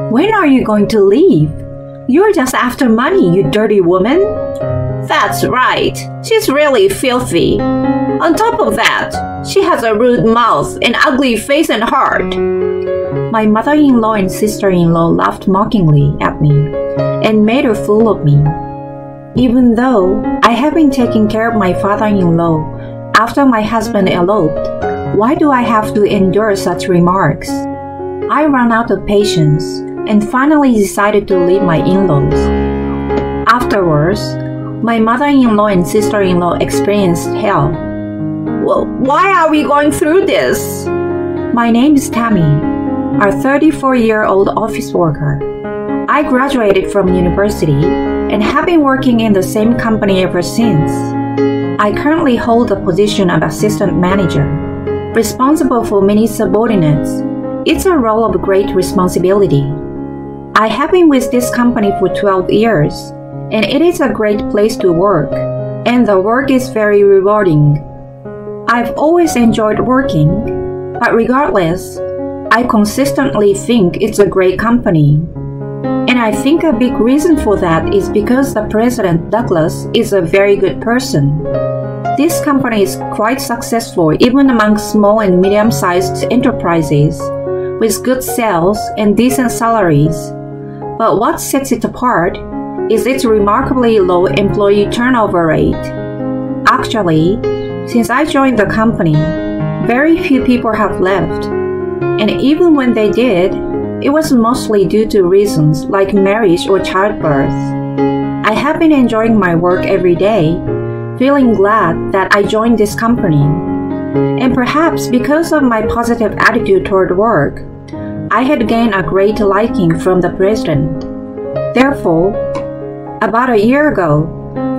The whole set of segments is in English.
When are you going to leave? You're just after money, you dirty woman. That's right. She's really filthy. On top of that, she has a rude mouth, an ugly face and heart. My mother-in-law and sister-in-law laughed mockingly at me and made a fool of me. Even though I have been taking care of my father-in-law after my husband eloped, why do I have to endure such remarks? I ran out of patience and finally decided to leave my in-laws. Afterwards, my mother-in-law and sister-in-law experienced hell. Well, why are we going through this? My name is Tammy, a 34-year-old office worker. I graduated from university and have been working in the same company ever since. I currently hold the position of assistant manager, responsible for many subordinates. It's a role of great responsibility. I have been with this company for 12 years, and it is a great place to work, and the work is very rewarding. I've always enjoyed working, but regardless, I consistently think it's a great company. And I think a big reason for that is because the president, Douglas, is a very good person. This company is quite successful even among small and medium-sized enterprises, with good sales and decent salaries. But what sets it apart is its remarkably low employee turnover rate. Actually, since I joined the company, very few people have left. And even when they did, it was mostly due to reasons like marriage or childbirth. I have been enjoying my work every day, feeling glad that I joined this company. And perhaps because of my positive attitude toward work, I had gained a great liking from the president. Therefore, about a year ago,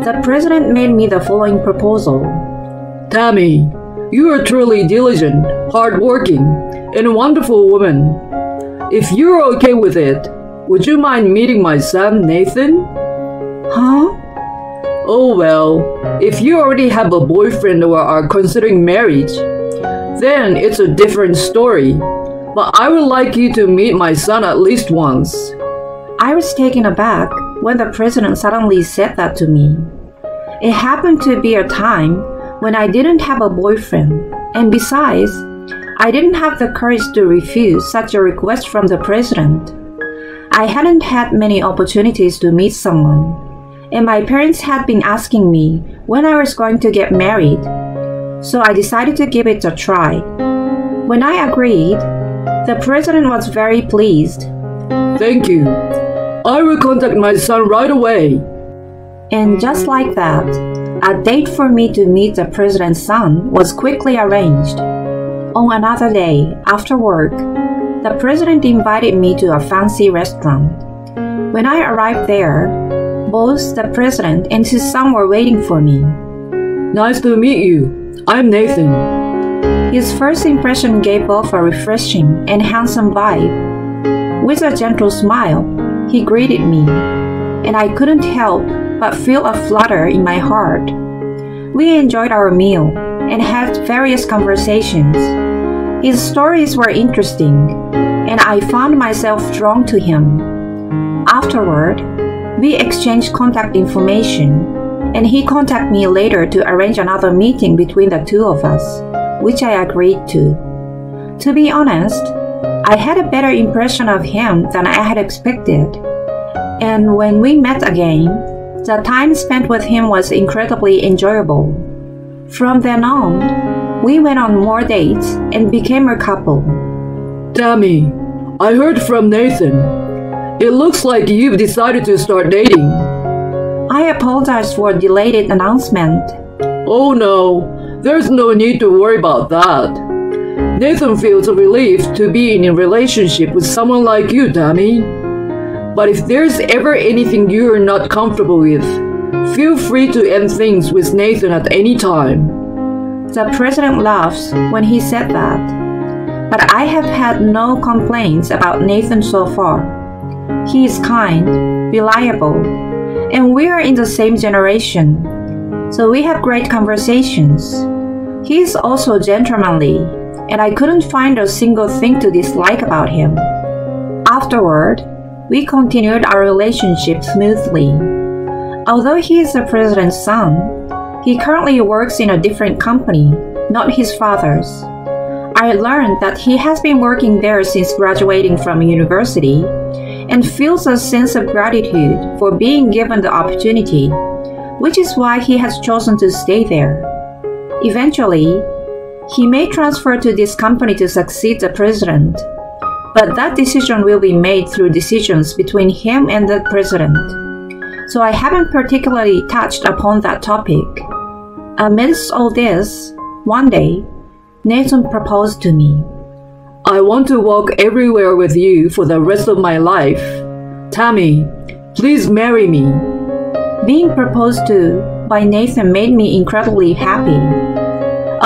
the president made me the following proposal. Tammy, you are truly diligent, hardworking, and a wonderful woman. If you're okay with it, would you mind meeting my son, Nathan? Huh? Oh well, if you already have a boyfriend or are considering marriage, then it's a different story. But I would like you to meet my son at least once. I was taken aback when the president suddenly said that to me. It happened to be a time when I didn't have a boyfriend, and besides, I didn't have the courage to refuse such a request from the president. I hadn't had many opportunities to meet someone, and my parents had been asking me when I was going to get married, so I decided to give it a try. When I agreed, the president was very pleased. Thank you. I will contact my son right away. And just like that, a date for me to meet the president's son was quickly arranged. On another day, after work, the president invited me to a fancy restaurant. When I arrived there, both the president and his son were waiting for me. Nice to meet you. I'm Nathan. His first impression gave off a refreshing and handsome vibe. With a gentle smile, he greeted me, and I couldn't help but feel a flutter in my heart. We enjoyed our meal and had various conversations. His stories were interesting, and I found myself drawn to him. Afterward, we exchanged contact information, and he contacted me later to arrange another meeting between the two of us, which I agreed to. To be honest, I had a better impression of him than I had expected. And when we met again, the time spent with him was incredibly enjoyable. From then on, we went on more dates and became a couple. Tammy, I heard from Nathan. It looks like you've decided to start dating. I apologize for a delayed announcement. Oh no. There's no need to worry about that. Nathan feels relieved to be in a relationship with someone like you, Tammy. But if there's ever anything you're not comfortable with, feel free to end things with Nathan at any time. The president laughs when he said that, but I have had no complaints about Nathan so far. He is kind, reliable, and we are in the same generation, so we have great conversations. He is also gentlemanly, and I couldn't find a single thing to dislike about him. Afterward, We continued our relationship smoothly. Although he is the president's son, he currently works in a different company, not his father's. I learned that he has been working there since graduating from university and feels a sense of gratitude for being given the opportunity, which is why he has chosen to stay there. Eventually, he may transfer to this company to succeed the president, but that decision will be made through decisions between him and the president. So I haven't particularly touched upon that topic. Amidst all this, one day, Nathan proposed to me. I want to walk everywhere with you for the rest of my life. Tammy, please marry me. Being proposed to by Nathan made me incredibly happy.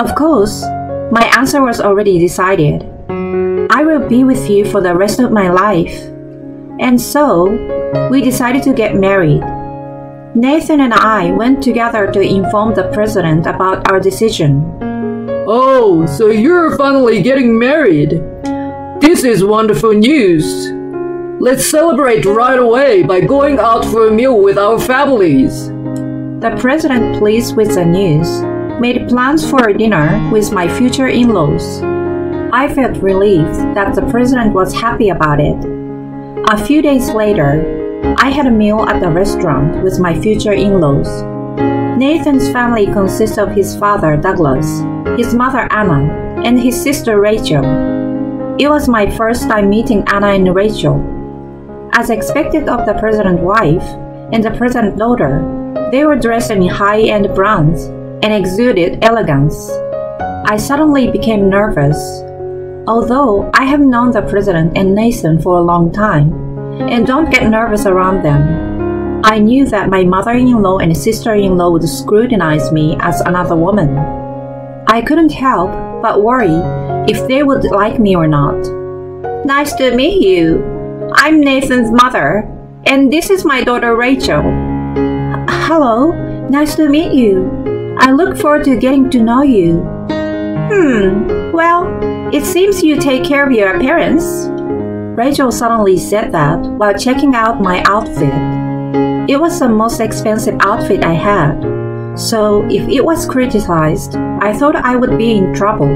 Of course, my answer was already decided. I will be with you for the rest of my life. And so, we decided to get married. Nathan and I went together to inform the president about our decision. Oh, so you're finally getting married. This is wonderful news. Let's celebrate right away by going out for a meal with our families. The president, pleased with the news, made plans for a dinner with my future in-laws. I felt relieved that the president was happy about it. A few days later, I had a meal at the restaurant with my future in-laws. Nathan's family consists of his father, Douglas, his mother, Anna, and his sister, Rachel. It was my first time meeting Anna and Rachel. As expected of the president's wife and the president's daughter, they were dressed in high-end brands and exuded elegance. I suddenly became nervous. Although I have known the president and Nathan for a long time, and don't get nervous around them, I knew that my mother-in-law and sister-in-law would scrutinize me as another woman. I couldn't help but worry if they would like me or not. Nice to meet you. I'm Nathan's mother, and this is my daughter Rachel. Hello, nice to meet you. I look forward to getting to know you. Well, it seems you take care of your appearance. Rachel suddenly said that while checking out my outfit. It was the most expensive outfit I had, so if it was criticized, I thought I would be in trouble.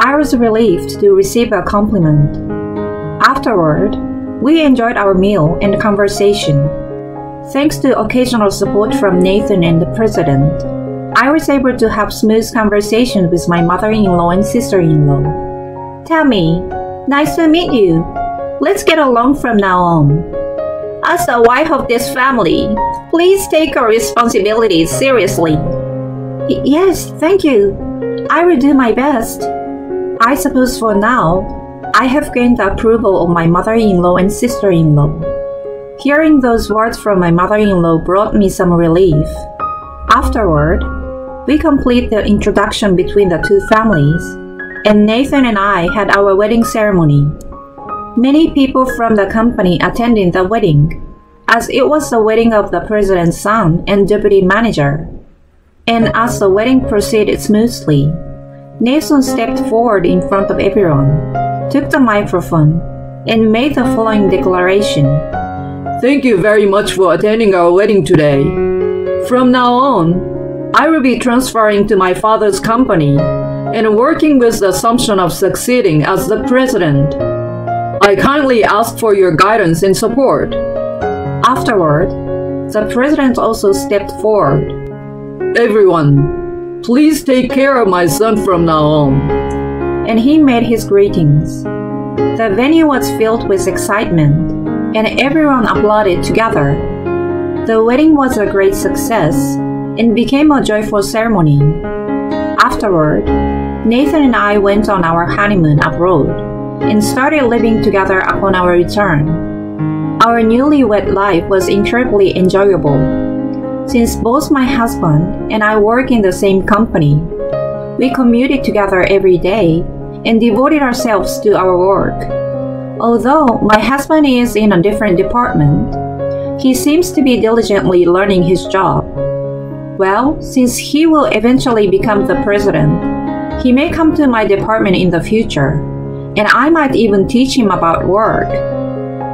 I was relieved to receive a compliment. Afterward, we enjoyed our meal and conversation. Thanks to occasional support from Nathan and the president, I was able to have smooth conversations with my mother-in-law and sister-in-law. Tammy, nice to meet you. Let's get along from now on. As the wife of this family, please take your responsibilities seriously. Yes, thank you. I will do my best. I suppose for now, I have gained the approval of my mother-in-law and sister-in-law. Hearing those words from my mother-in-law brought me some relief. Afterward, we completed the introduction between the two families, and Nathan and I had our wedding ceremony. Many people from the company attended the wedding, as it was the wedding of the president's son and deputy manager. And as the wedding proceeded smoothly, Nathan stepped forward in front of everyone, took the microphone, and made the following declaration. Thank you very much for attending our wedding today. From now on, I will be transferring to my father's company and working with the assumption of succeeding as the president. I kindly ask for your guidance and support. Afterward, the president also stepped forward. Everyone, please take care of my son from now on. And he made his greetings. The venue was filled with excitement, and everyone applauded together. The wedding was a great success and became a joyful ceremony. Afterward, Nathan and I went on our honeymoon abroad and started living together upon our return. Our newlywed life was incredibly enjoyable. Since both my husband and I work in the same company, we commuted together every day and devoted ourselves to our work. Although my husband is in a different department, he seems to be diligently learning his job. Well, since he will eventually become the president, he may come to my department in the future, and I might even teach him about work.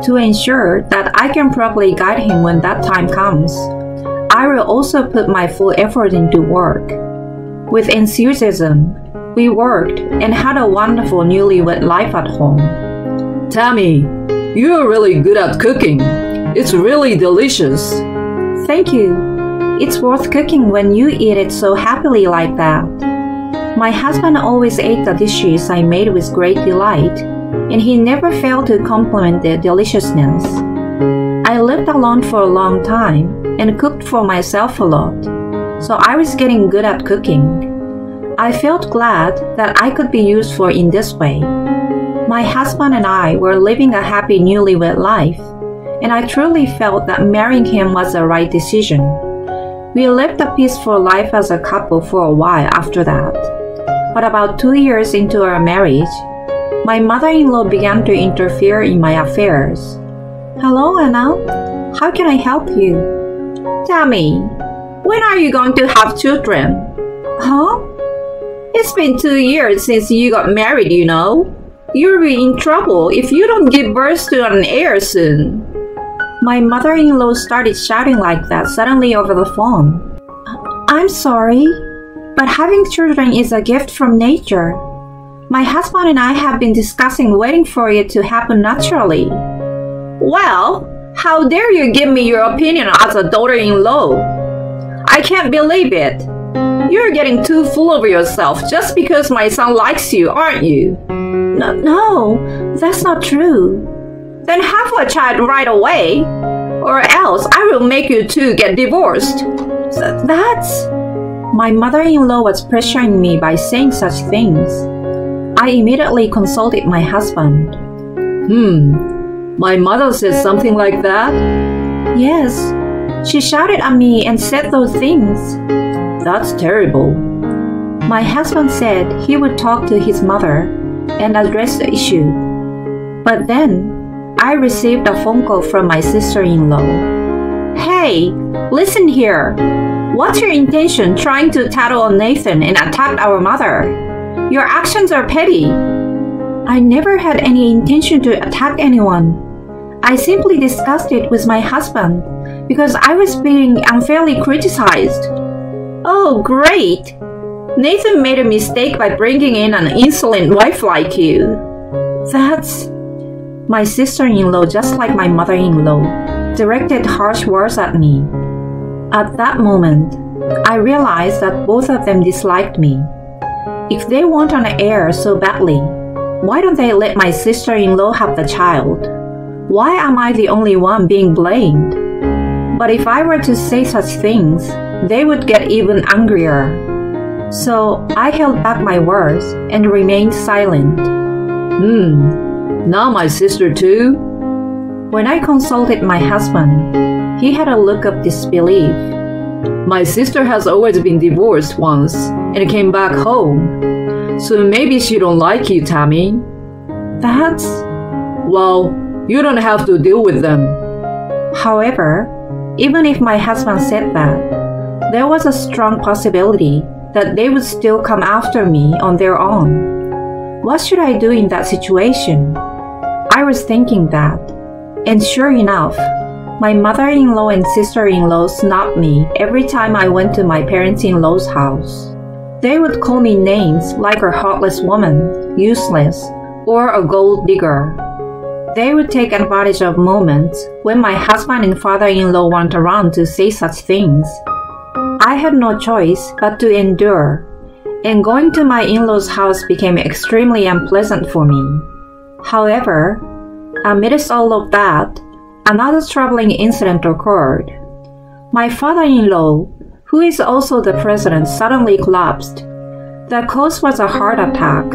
To ensure that I can properly guide him when that time comes, I will also put my full effort into work. With enthusiasm, we worked and had a wonderful newlywed life at home. Tammy, you are really good at cooking. It's really delicious. Thank you. It's worth cooking when you eat it so happily like that. My husband always ate the dishes I made with great delight, and he never failed to compliment their deliciousness. I lived alone for a long time and cooked for myself a lot, so I was getting good at cooking. I felt glad that I could be useful in this way. My husband and I were living a happy newlywed life, and I truly felt that marrying him was the right decision. We lived a peaceful life as a couple for a while after that. But about 2 years into our marriage, my mother-in-law began to interfere in my affairs. Hello, Anna. How can I help you? Tammy, when are you going to have children? Huh? It's been 2 years since you got married, you know. You'll be in trouble if you don't give birth to an heir soon. My mother-in-law started shouting like that suddenly over the phone. I'm sorry, but having children is a gift from nature. My husband and I have been discussing waiting for it to happen naturally. Well, how dare you give me your opinion as a daughter-in-law? I can't believe it. You're getting too full of yourself just because my son likes you, aren't you? No, that's not true. Then have a child right away, or else I will make you two get divorced. That's... My mother-in-law was pressuring me by saying such things. I immediately consulted my husband. My mother said something like that? Yes, she shouted at me and said those things. That's terrible. My husband said he would talk to his mother and address the issue. But then, I received a phone call from my sister-in-law. Hey, listen here. What's your intention trying to tattle on Nathan and attack our mother? Your actions are petty. I never had any intention to attack anyone. I simply discussed it with my husband because I was being unfairly criticized. Oh, great! Nathan made a mistake by bringing in an insolent wife like you. That's... My sister-in-law, just like my mother-in-law, directed harsh words at me. At that moment, I realized that both of them disliked me. If they want an heir so badly, why don't they let my sister-in-law have the child? Why am I the only one being blamed? But if I were to say such things, they would get even angrier. So I held back my words and remained silent. Now my sister too? When I consulted my husband, he had a look of disbelief. My sister has always been divorced once and came back home. So maybe she don't like you, Tammy. That's... Well, you don't have to deal with them. However, even if my husband said that, there was a strong possibility that they would still come after me on their own. What should I do in that situation? I was thinking that, and sure enough, my mother-in-law and sister-in-law snubbed me every time I went to my parents-in-law's house. They would call me names like a heartless woman, useless, or a gold digger. They would take advantage of moments when my husband and father-in-law weren't around to say such things. I had no choice but to endure, and going to my in-laws' house became extremely unpleasant for me. However, amidst all of that, another troubling incident occurred. My father-in-law, who is also the president, suddenly collapsed. The cause was a heart attack.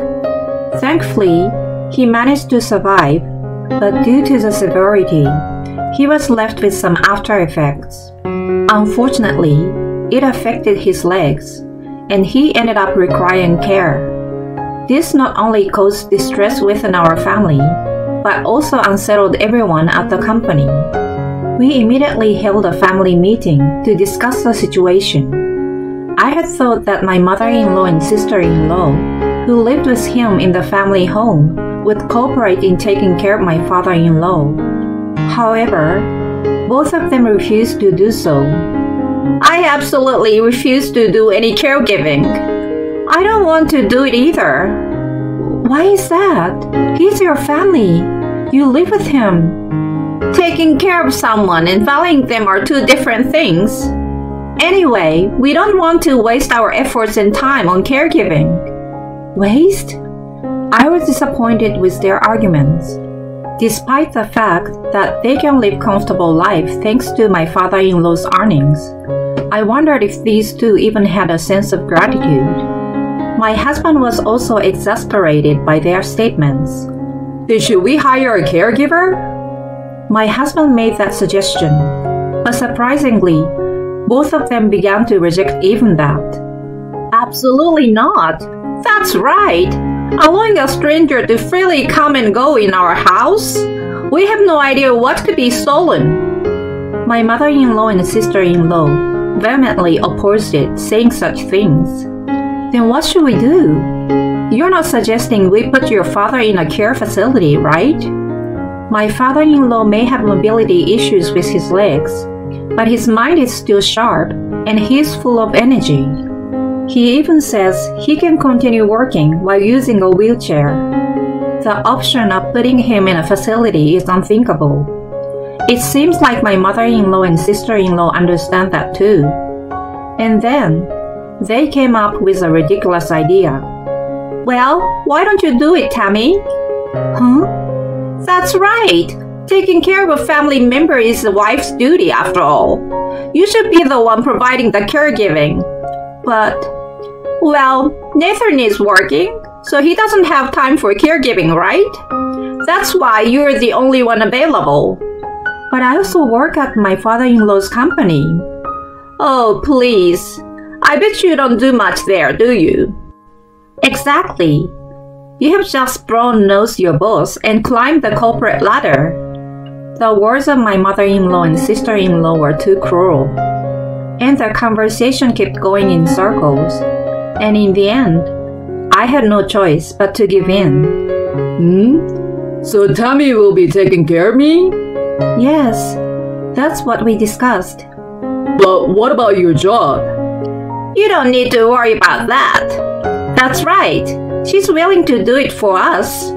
Thankfully, he managed to survive, but due to the severity, he was left with some after effects. Unfortunately, it affected his legs, and he ended up requiring care. This not only caused distress within our family, but also unsettled everyone at the company. We immediately held a family meeting to discuss the situation. I had thought that my mother-in-law and sister-in-law, who lived with him in the family home, would cooperate in taking care of my father-in-law. However, both of them refused to do so. I absolutely refuse to do any caregiving. I don't want to do it either. Why is that? He's your family. You live with him. Taking care of someone and valuing them are two different things. Anyway, we don't want to waste our efforts and time on caregiving. Waste? I was disappointed with their arguments. Despite the fact that they can live comfortable life thanks to my father-in-law's earnings, I wondered if these two even had a sense of gratitude. My husband was also exasperated by their statements. Then should we hire a caregiver? My husband made that suggestion, but surprisingly, both of them began to reject even that. Absolutely not. That's right. Allowing a stranger to freely come and go in our house? We have no idea what could be stolen. My mother-in-law and sister-in-law vehemently opposed it, saying such things. Then what should we do? You're not suggesting we put your father in a care facility, right? My father-in-law may have mobility issues with his legs, but his mind is still sharp and he's full of energy. He even says he can continue working while using a wheelchair. The option of putting him in a facility is unthinkable. It seems like my mother-in-law and sister-in-law understand that too. And then, they came up with a ridiculous idea. Well, why don't you do it, Tammy? Huh? That's right. Taking care of a family member is a wife's duty after all. You should be the one providing the caregiving. But, well, Nathan is working, so he doesn't have time for caregiving, right? That's why you're the only one available. But I also work at my father-in-law's company. Oh, please. I bet you don't do much there, do you? Exactly. You have just brown-nosed your boss and climbed the corporate ladder. The words of my mother-in-law and sister-in-law were too cruel. And the conversation kept going in circles. And in the end, I had no choice but to give in. So Tammy will be taking care of me? Yes, that's what we discussed. But what about your job? You don't need to worry about that. That's right. She's willing to do it for us.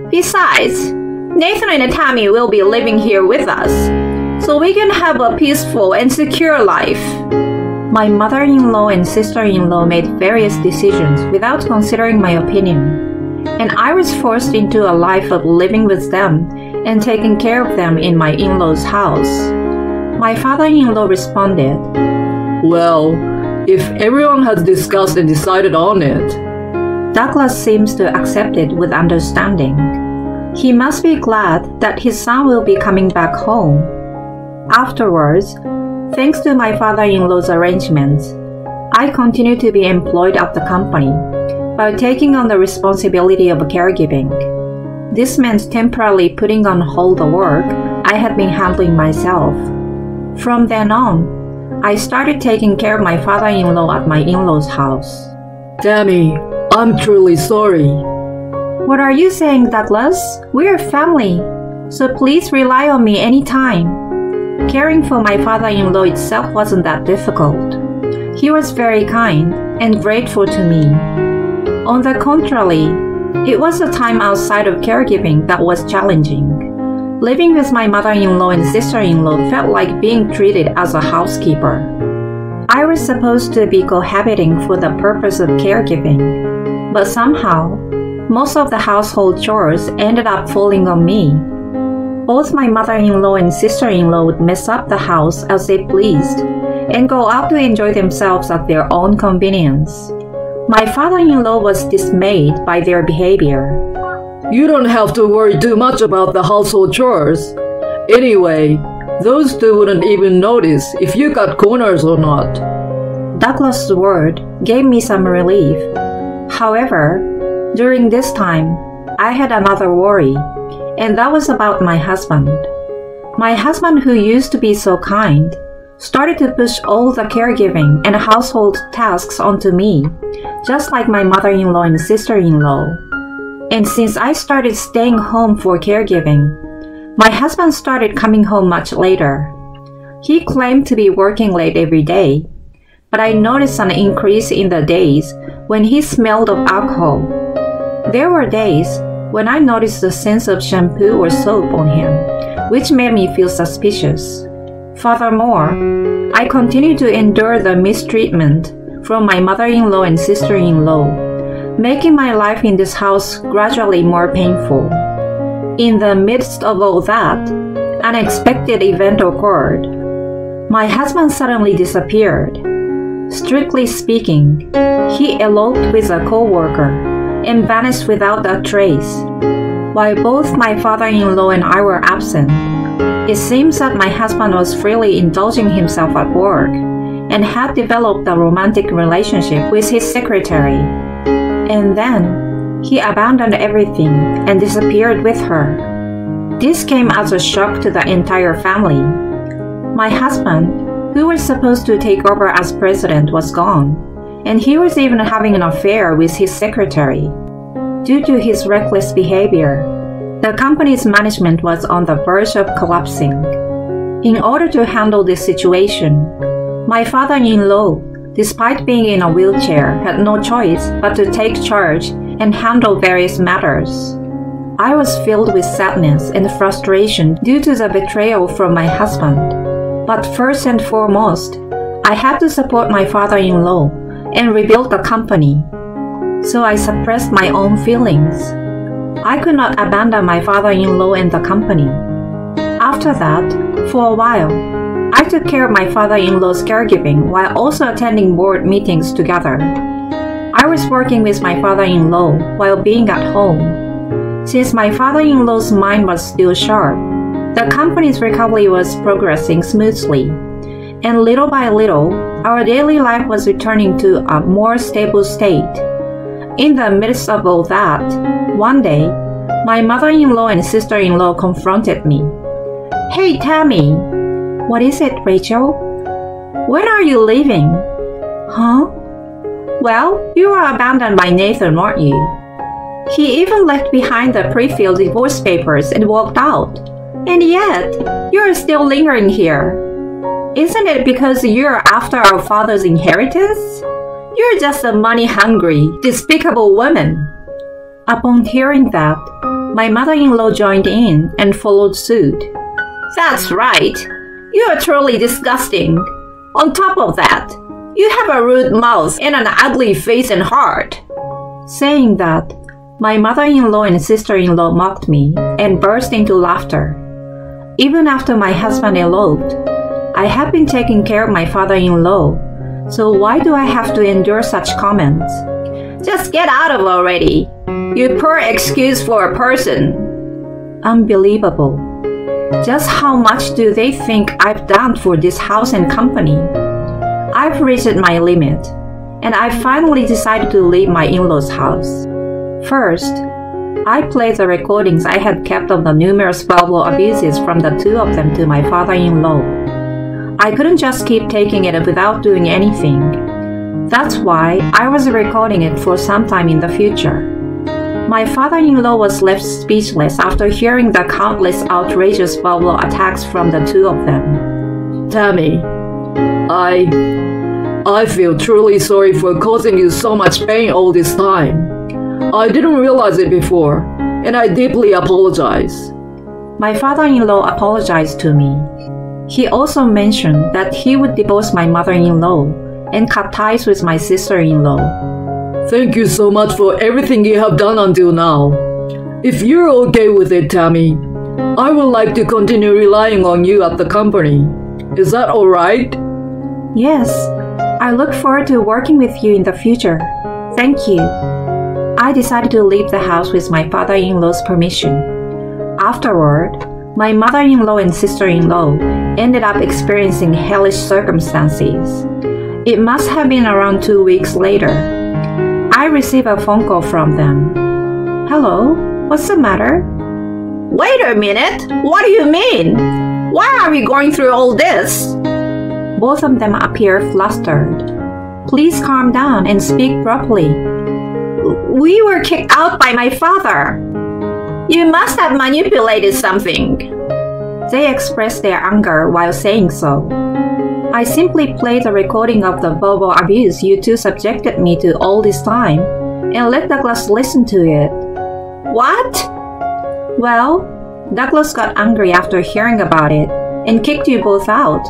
Besides, Nathan and Tammy will be living here with us, so we can have a peaceful and secure life. My mother-in-law and sister-in-law made various decisions without considering my opinion, and I was forced into a life of living with them and taking care of them in my in-laws' house. My father-in-law responded, Well, if everyone has discussed and decided on it. Douglas seems to accept it with understanding. He must be glad that his son will be coming back home. Afterwards, thanks to my father-in-law's arrangements, I continue to be employed at the company while taking on the responsibility of caregiving. This meant temporarily putting on hold the work I had been handling myself. From then on, I started taking care of my father-in-law at my in-laws' house. Tammy, I'm truly sorry. What are you saying, Douglas? We're family, so please rely on me anytime. Caring for my father-in-law itself wasn't that difficult. He was very kind and grateful to me. On the contrary, it was a time outside of caregiving that was challenging. Living with my mother-in-law and sister-in-law felt like being treated as a housekeeper. I was supposed to be cohabiting for the purpose of caregiving, but somehow, most of the household chores ended up falling on me. Both my mother-in-law and sister-in-law would mess up the house as they pleased and go out to enjoy themselves at their own convenience. My father-in-law was dismayed by their behavior. You don't have to worry too much about the household chores. Anyway, those two wouldn't even notice if you cut corners or not. Douglas' word gave me some relief. However, during this time, I had another worry, and that was about my husband. My husband, who used to be so kind, started to push all the caregiving and household tasks onto me, just like my mother-in-law and sister-in-law. And since I started staying home for caregiving, My husband started coming home much later. He claimed to be working late every day, but I noticed an increase in the days when he smelled of alcohol. There were days when I noticed the scent of shampoo or soap on him, which made me feel suspicious. Furthermore, I continued to endure the mistreatment from my mother-in-law and sister-in-law, making my life in this house gradually more painful. In the midst of all that, an unexpected event occurred. My husband suddenly disappeared. Strictly speaking, he eloped with a co-worker and vanished without a trace. While both my father-in-law and I were absent, it seems that my husband was freely indulging himself at work and had developed a romantic relationship with his secretary. And then, he abandoned everything and disappeared with her. This came as a shock to the entire family. My husband, who was supposed to take over as president, was gone, and he was even having an affair with his secretary. Due to his reckless behavior, the company's management was on the verge of collapsing. In order to handle this situation, my father-in-law, despite being in a wheelchair, had no choice but to take charge and handle various matters. I was filled with sadness and frustration due to the betrayal from my husband. But first and foremost, I had to support my father-in-law and rebuild the company. So I suppressed my own feelings. I could not abandon my father-in-law and the company. After that, for a while, I took care of my father-in-law's caregiving while also attending board meetings together. I was working with my father-in-law while being at home. Since my father-in-law's mind was still sharp, the company's recovery was progressing smoothly, and little by little, our daily life was returning to a more stable state. In the midst of all that, one day, my mother-in-law and sister-in-law confronted me. "Hey, Tammy." "What is it, Rachel?" "When are you leaving?" "Huh?" "Well, you were abandoned by Nathan, weren't you? He even left behind the pre-filled divorce papers and walked out. And yet, you're still lingering here. Isn't it because you're after our father's inheritance? You're just a money-hungry, despicable woman." Upon hearing that, my mother-in-law joined in and followed suit. "That's right. You are truly disgusting. On top of that, you have a rude mouth and an ugly face and heart." Saying that, my mother-in-law and sister-in-law mocked me and burst into laughter. Even after my husband eloped, I have been taking care of my father-in-law, so why do I have to endure such comments? "Just get out of it already. You poor excuse for a person." Unbelievable. Just how much do they think I've done for this house and company? I've reached my limit, and I finally decided to leave my in-laws' house. First, I played the recordings I had kept of the numerous verbal abuses from the two of them to my father-in-law. I couldn't just keep taking it without doing anything. That's why I was recording it for some time in the future. My father-in-law was left speechless after hearing the countless outrageous verbal attacks from the two of them. Tammy, I feel truly sorry for causing you so much pain all this time. I didn't realize it before, and I deeply apologize. My father-in-law apologized to me. He also mentioned that he would divorce my mother-in-law and cut ties with my sister-in-law. Thank you so much for everything you have done until now. If you're okay with it, Tammy, I would like to continue relying on you at the company. Is that alright? Yes, I look forward to working with you in the future. Thank you. I decided to leave the house with my father-in-law's permission. Afterward, my mother-in-law and sister-in-law ended up experiencing hellish circumstances. It must have been around 2 weeks later. I received a phone call from them. "Hello, what's the matter?" Wait a minute. What do you mean? Why are we going through all this? Both of them appear flustered. "Please calm down and speak properly." We were kicked out by my father. You must have manipulated something. They expressed their anger while saying so. I simply played a recording of the verbal abuse you two subjected me to all this time and let Douglas listen to it. What? Well, Douglas got angry after hearing about it and kicked you both out.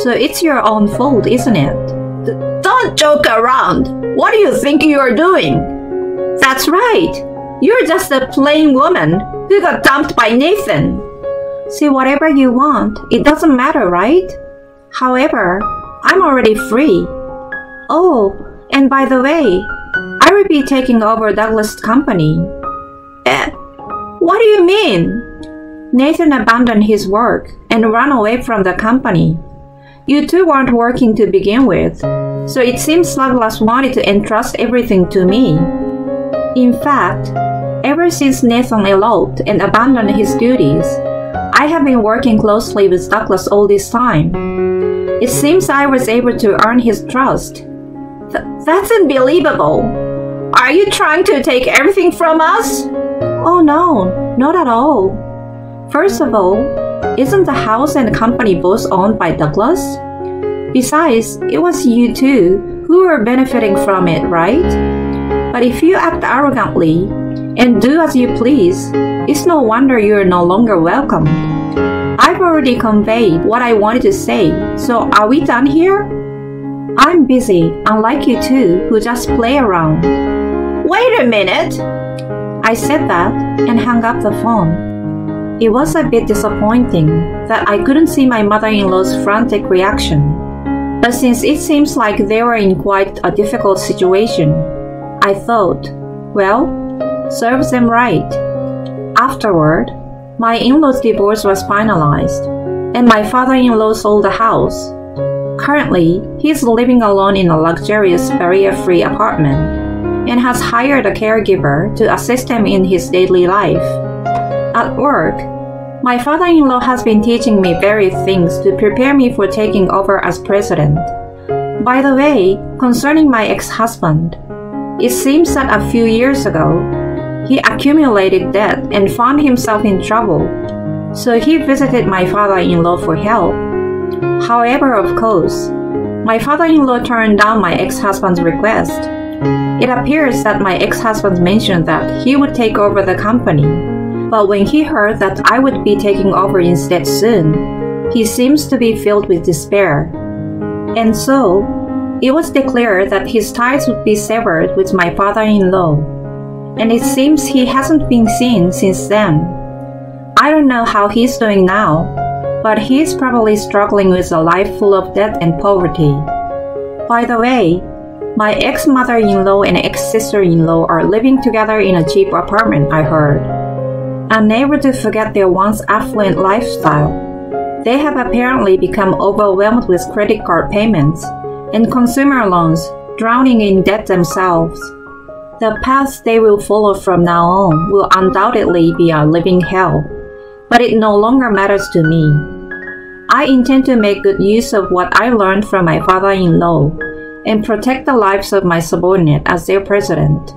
So it's your own fault, isn't it? Don't joke around. What do you think you're doing? That's right. You're just a plain woman who got dumped by Nathan. See whatever you want. It doesn't matter, right? However, I'm already free. Oh, and by the way, I will be taking over Douglas' company. What do you mean? Nathan abandoned his work and ran away from the company. You two weren't working to begin with, so it seems Douglas wanted to entrust everything to me. In fact, ever since Nathan eloped and abandoned his duties, I have been working closely with Douglas all this time. It seems I was able to earn his trust. That's unbelievable. Are you trying to take everything from us? Oh no, not at all. First of all, isn't the house and company both owned by Douglas? Besides, it was you two who were benefiting from it, right? But if you act arrogantly and do as you please, it's no wonder you are no longer welcomed. I've already conveyed what I wanted to say, so are we done here? I'm busy, unlike you two who just play around. Wait a minute! I said that and hung up the phone. It was a bit disappointing that I couldn't see my mother-in-law's frantic reaction. But since it seems like they were in quite a difficult situation, I thought, well, serves them right. Afterward, my in-law's divorce was finalized, and my father-in-law sold the house. Currently, he's living alone in a luxurious barrier-free apartment and has hired a caregiver to assist him in his daily life. At work, my father-in-law has been teaching me various things to prepare me for taking over as president. By the way, concerning my ex-husband, it seems that a few years ago, he accumulated debt and found himself in trouble, so he visited my father-in-law for help. However, of course, my father-in-law turned down my ex-husband's request. It appears that my ex-husband mentioned that he would take over the company, but when he heard that I would be taking over instead soon, he seems to be filled with despair. And so, it was declared that his ties would be severed with my father-in-law, and it seems he hasn't been seen since then. I don't know how he's doing now, but he's probably struggling with a life full of debt and poverty. By the way, my ex-mother-in-law and ex-sister-in-law are living together in a cheap apartment, I heard. Unable to forget their once affluent lifestyle, they have apparently become overwhelmed with credit card payments and consumer loans, drowning in debt themselves. The path they will follow from now on will undoubtedly be a living hell, but it no longer matters to me. I intend to make good use of what I learned from my father-in-law and protect the lives of my subordinate as their president.